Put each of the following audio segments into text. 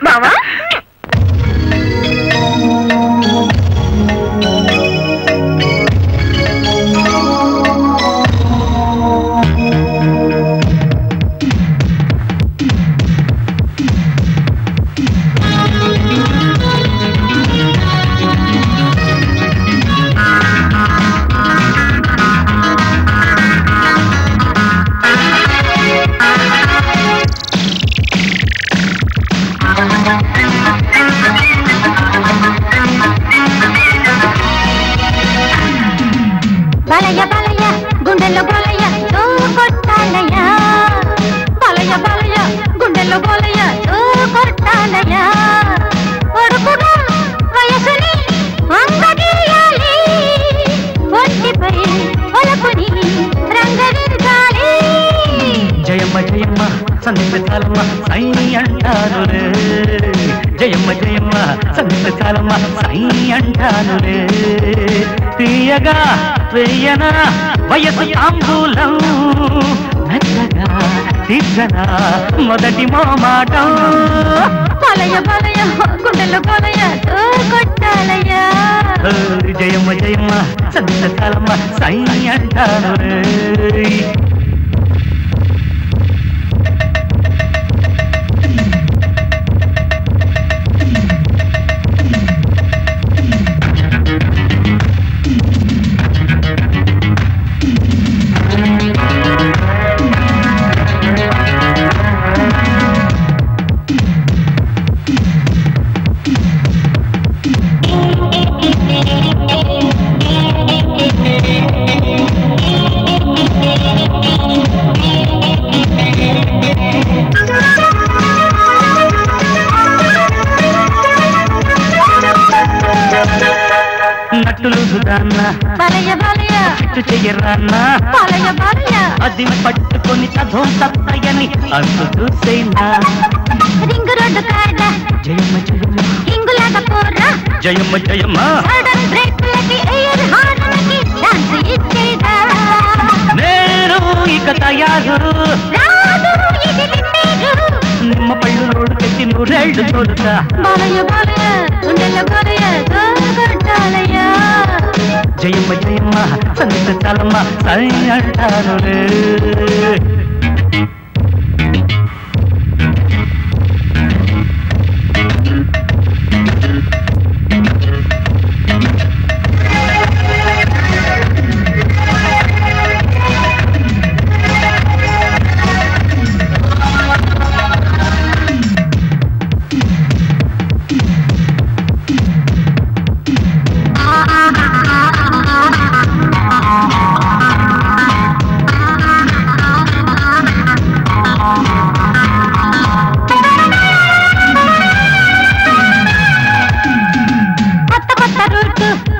బావా బలయ బలయ గుండెల్లో బలయ తో కొట్టాలయ బలయ బలయ గుండెల్లో బలయ తో కొట్టాలయ ఒడుపుగా వయసుని వంగదీయాలి ఒంటిపై ఒలపుని రంగరించాలి జయమ్మ జయమ్మ సందించాలమ్మ సై అంటాను రే జయమ్మ జయమ్మ సందించాలమ్మ సై అంటాను రే తీయగా వెయ్యన వయసు తాంబూలం మెత్తగా తీర్చనా మొదటి మోమాటం బలయ బలయ గుండెల్లో బలయ తో కొట్టాలయ జయమ్మ జయమ్మ సందించాలమ్మ సై అంటాను రే బలయ బలయ చిట్టు చెయ్యరాన్నా బలయ బలయ అది పట్టుకొని తధం తప్పయని అంటూ చూసేనా రింగు రోడ్డు కాడ జయమ్మ జయమ్మ ఇంగులాగా పోరా జయమ్మ జయమ్మ సడన్ బ్రేక్లకి ఎయిర్ హార్న్లకి ఛాన్స్ ఇచ్చేదా నేను ఇక తయారు రాదు ఇది వింటేరు నిమ్మ పళ్ళు రోడ్డు పెట్టి నూరేళ్లు తోలుతా బలయ బలయ గుండెల్లో బలయ తో కొట్టాలయ జయమ్మ జయమ్మ సందించాలమ్మ సై అంటాను రే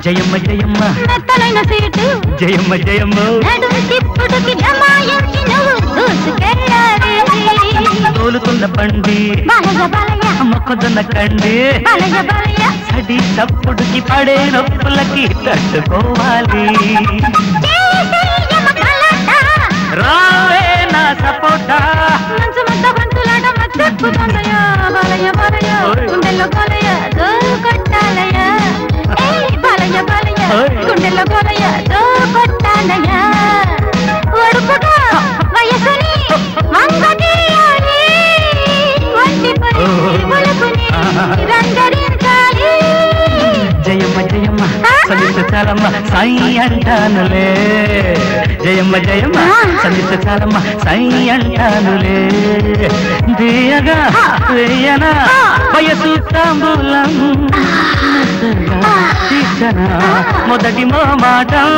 జయమ్మ జయమ్మ మెత్తలైన సీటు జయమ్మ జయమ్మ నడుము తిప్పుడుకి జమాయించి నువ్వు దూసుకెళ్ళాలి తోలుతున్న పండి బలయ బలయ మొక్కజొన్న కండి బలయ బలయ సడి చప్పుడుకి పడే నొప్పులకి తట్టుకోవాలి రావే నా సపోటా మంచు ముద్ద బంతులాట మత్తెక్కుతుందయ బలయ బలయ గుండెల్లో బలయ తో కొట్టాలయ బలయ బలయ గుండెల్లో బలయ తో కొట్టాలయ ఒడుపుగా వయసుని వంగదీయాలి ఒంటిపై ఒలుపుని రంగరించాలి జయమ్మ జయమ్మ సందించాలమ్మ సై అంటానులే జయమ్మ జయమ్మ సందించాలమ్మ సై అంటానులే దియగా వేయన వయసు తాంబూలం మొదటి మోమాటం